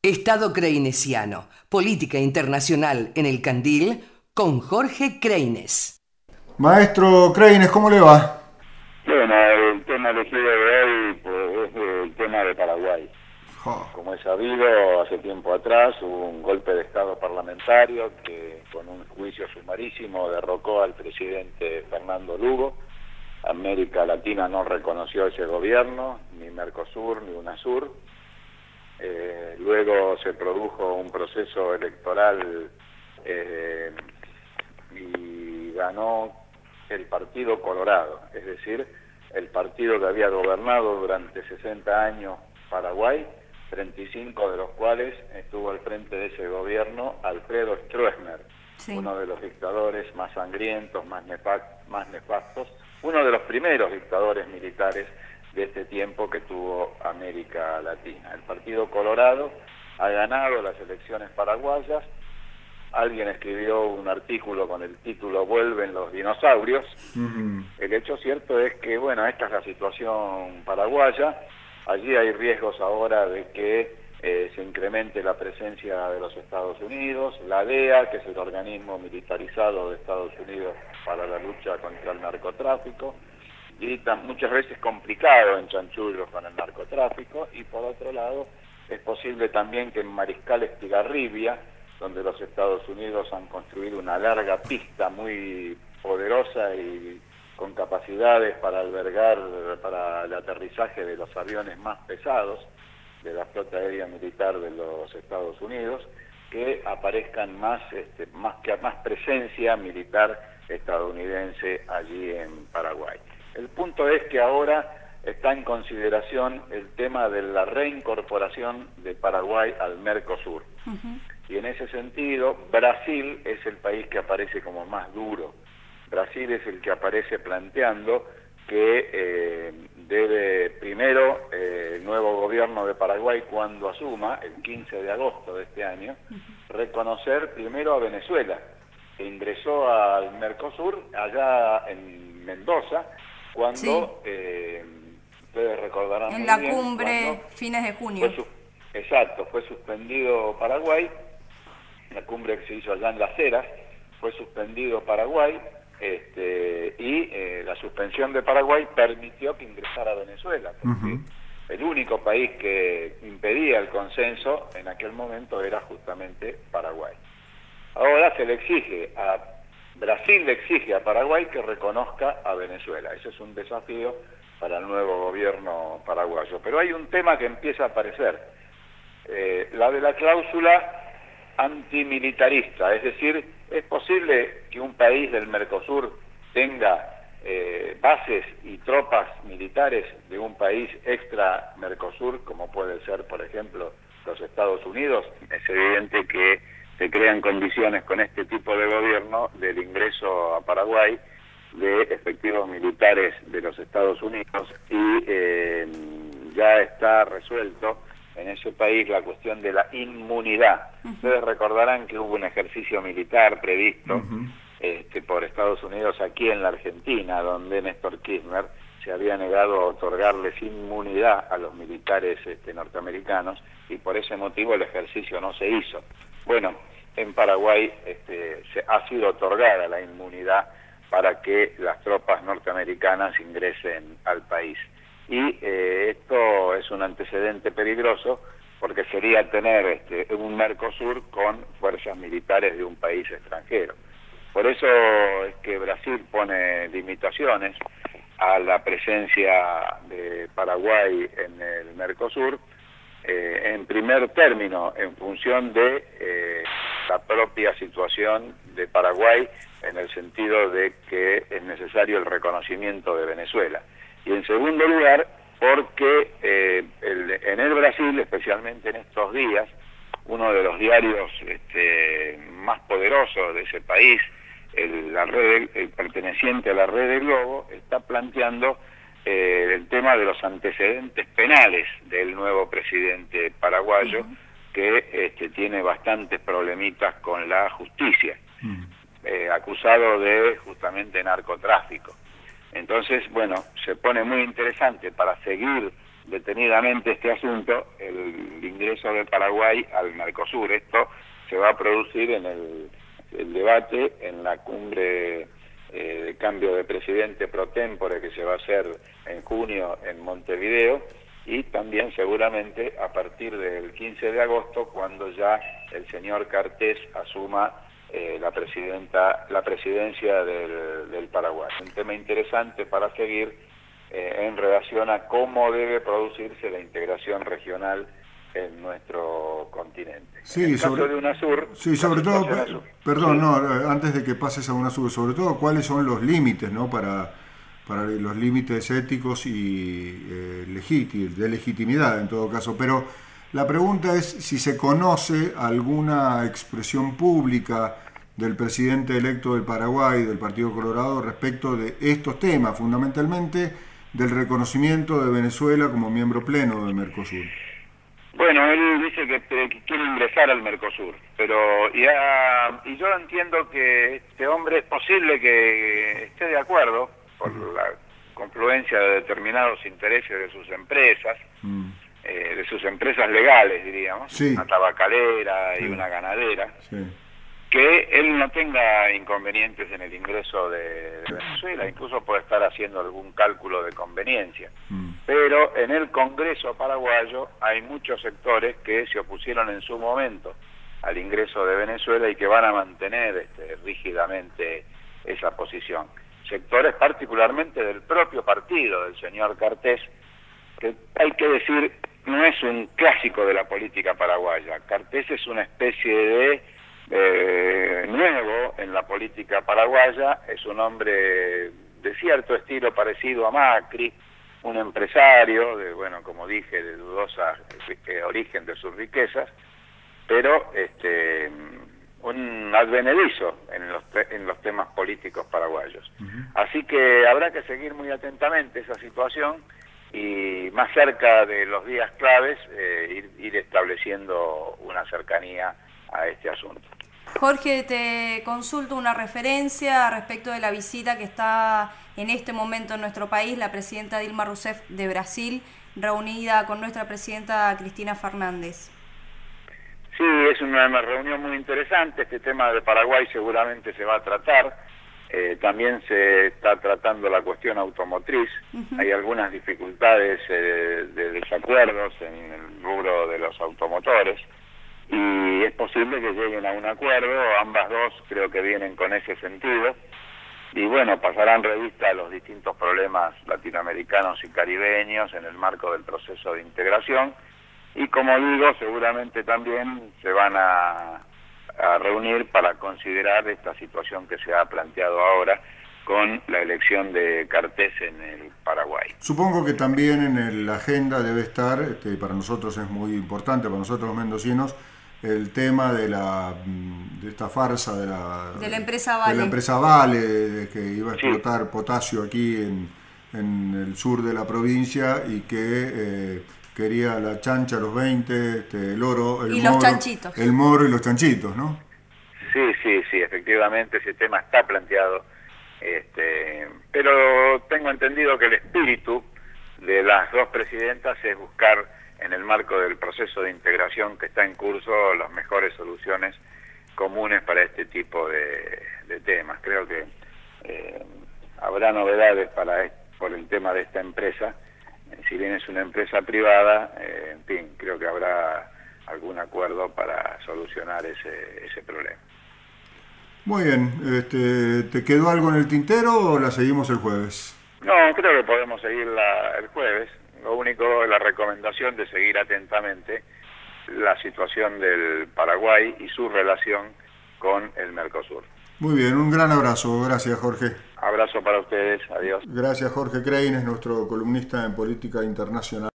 Estado Kreinesiano, política internacional en el Candil, con Jorge Kreines. Maestro Kreines, ¿cómo le va? Bueno, el tema elegido de hoy pues, es el tema de Paraguay. Como es sabido, hace tiempo atrás hubo un golpe de Estado parlamentario que con un juicio sumarísimo derrocó al presidente Fernando Lugo. América Latina no reconoció ese gobierno, ni Mercosur ni UNASUR. Luego se produjo un proceso electoral y ganó el Partido Colorado, es decir, el partido que había gobernado durante 60 años Paraguay, 35 de los cuales estuvo al frente de ese gobierno Alfredo Stroessner, uno de los dictadores más sangrientos, más nefastos, uno de los primeros dictadores militares de este tiempo que tuvo América Latina. El Partido Colorado ha ganado las elecciones paraguayas. Alguien escribió un artículo con el título "Vuelven los dinosaurios". El hecho cierto es que, bueno, esta es la situación paraguaya. Allí hay riesgos ahora de que se incremente la presencia de los Estados Unidos, la DEA, que es el organismo militarizado de Estados Unidos para la lucha contra el narcotráfico, y muchas veces complicado en chanchullos con el narcotráfico, y por otro lado es posible también que en Mariscal Estigarribia, donde los Estados Unidos han construido una larga pista muy poderosa y con capacidades para albergar para el aterrizaje de los aviones más pesados de la flota aérea militar de los Estados Unidos, que aparezcan más presencia militar estadounidense allí en Paraguay. El punto es que ahora está en consideración el tema de la reincorporación de Paraguay al Mercosur. Y en ese sentido, Brasil es el país que aparece como más duro. Brasil es el que aparece planteando que debe primero el nuevo gobierno de Paraguay, cuando asuma, el 15 de agosto de este año, reconocer primero a Venezuela, que ingresó al Mercosur allá en Mendoza, cuando, ustedes recordarán en muy la bien, cumbre fines de junio. Fue suspendido Paraguay, la cumbre que se hizo allá en Las Heras, fue suspendido Paraguay, y la suspensión de Paraguay permitió que ingresara Venezuela, porque el único país que impedía el consenso en aquel momento era justamente Paraguay. Ahora Brasil le exige a Paraguay que reconozca a Venezuela. Ese es un desafío para el nuevo gobierno paraguayo. Pero hay un tema que empieza a aparecer, la de la cláusula antimilitarista, es decir, ¿es posible que un país del Mercosur tenga bases y tropas militares de un país extra Mercosur, como puede ser, por ejemplo, los Estados Unidos? Es evidente que se crean condiciones con este tipo de gobierno del ingreso a Paraguay de efectivos militares de los Estados Unidos, y ya está resuelto en ese país la cuestión de la inmunidad. Ustedes recordarán que hubo un ejercicio militar previsto por Estados Unidos aquí en la Argentina, donde Néstor Kirchner se había negado a otorgarles inmunidad a los militares norteamericanos, y por ese motivo el ejercicio no se hizo. Bueno, en Paraguay se ha sido otorgada la inmunidad para que las tropas norteamericanas ingresen al país. Y esto es un antecedente peligroso, porque sería tener un Mercosur con fuerzas militares de un país extranjero. Por eso es que Brasil pone limitaciones a la presencia de Paraguay en el Mercosur, en primer término, en función de la propia situación de Paraguay, en el sentido de que es necesario el reconocimiento de Venezuela. Y en segundo lugar, porque en el Brasil, especialmente en estos días, uno de los diarios más poderosos de ese país, el perteneciente a la Red de Globo, está planteando el tema de los antecedentes penales del nuevo presidente paraguayo, que tiene bastantes problemitas con la justicia, acusado de justamente narcotráfico. Entonces, bueno, se pone muy interesante para seguir detenidamente este asunto, el ingreso de Paraguay al Mercosur. Esto se va a producir en el debate en la cumbre de cambio de presidente pro tempore que se va a hacer en junio en Montevideo, y también seguramente a partir del 15 de agosto, cuando ya el señor Cartés asuma la presidencia del Paraguay. Un tema interesante para seguir en relación a cómo debe producirse la integración regional en nuestro continente. Sí, en el caso de UNASUR... Sí, sobre todo, perdón, no, antes de que pases a UNASUR, sobre todo cuáles son los límites, ¿no? Para los límites éticos y de legitimidad en todo caso, pero la pregunta es si se conoce alguna expresión pública del presidente electo del Paraguay, del Partido Colorado, respecto de estos temas, fundamentalmente del reconocimiento de Venezuela como miembro pleno del Mercosur. Bueno, él dice que quiere ingresar al Mercosur, pero y yo entiendo que este hombre es posible que esté de acuerdo por la confluencia de determinados intereses de sus empresas, de sus empresas legales, diríamos, sí, una tabacalera y una ganadera, sí, que él no tenga inconvenientes en el ingreso de Venezuela, incluso puede estar haciendo algún cálculo de conveniencia. Pero en el Congreso paraguayo hay muchos sectores que se opusieron en su momento al ingreso de Venezuela y que van a mantener rígidamente esa posición. Sectores particularmente del propio partido del señor Cartés, que hay que decir no es un clásico de la política paraguaya. Cartés es una especie de nuevo en la política paraguaya, es un hombre de cierto estilo parecido a Macri, un empresario, bueno, como dije, de dudosa origen de sus riquezas, pero un advenedizo en los temas políticos paraguayos. Así que habrá que seguir muy atentamente esa situación y más cerca de los días claves ir estableciendo una cercanía a este asunto. Jorge, te consulto una referencia respecto de la visita que está en este momento en nuestro país, la presidenta Dilma Rousseff de Brasil, reunida con nuestra presidenta Cristina Fernández. Sí, es una reunión muy interesante. Este tema de Paraguay seguramente se va a tratar. También se está tratando la cuestión automotriz. Hay algunas dificultades de desacuerdos en el rubro de los automotores y es posible que lleguen a un acuerdo. Ambas dos creo que vienen con ese sentido y bueno, pasarán revista a los distintos problemas latinoamericanos y caribeños en el marco del proceso de integración. Y como digo, seguramente también se van a reunir para considerar esta situación que se ha planteado ahora con la elección de Cartés en el Paraguay. Supongo que también en la agenda debe estar, para nosotros es muy importante, para nosotros los mendocinos, el tema de esta farsa de la empresa Vale. De la empresa Vale, de que iba a explotar potasio aquí en el sur de la provincia y que quería la chancha, los 20, el oro, el moro, los chanchitos. El moro y los chanchitos, ¿no? Sí, efectivamente ese tema está planteado, pero tengo entendido que el espíritu de las dos presidentas es buscar en el marco del proceso de integración que está en curso las mejores soluciones comunes para este tipo de temas. Creo que habrá novedades por el tema de esta empresa. Si bien es una empresa privada, en fin, creo que habrá algún acuerdo para solucionar ese problema. Muy bien, ¿te quedó algo en el tintero o la seguimos el jueves? No, creo que podemos seguirla el jueves. Lo único es la recomendación de seguir atentamente la situación del Paraguay y su relación con el Mercosur. Muy bien, un gran abrazo. Gracias, Jorge. Abrazo para ustedes. Adiós. Gracias, Jorge Creines, nuestro columnista en política internacional.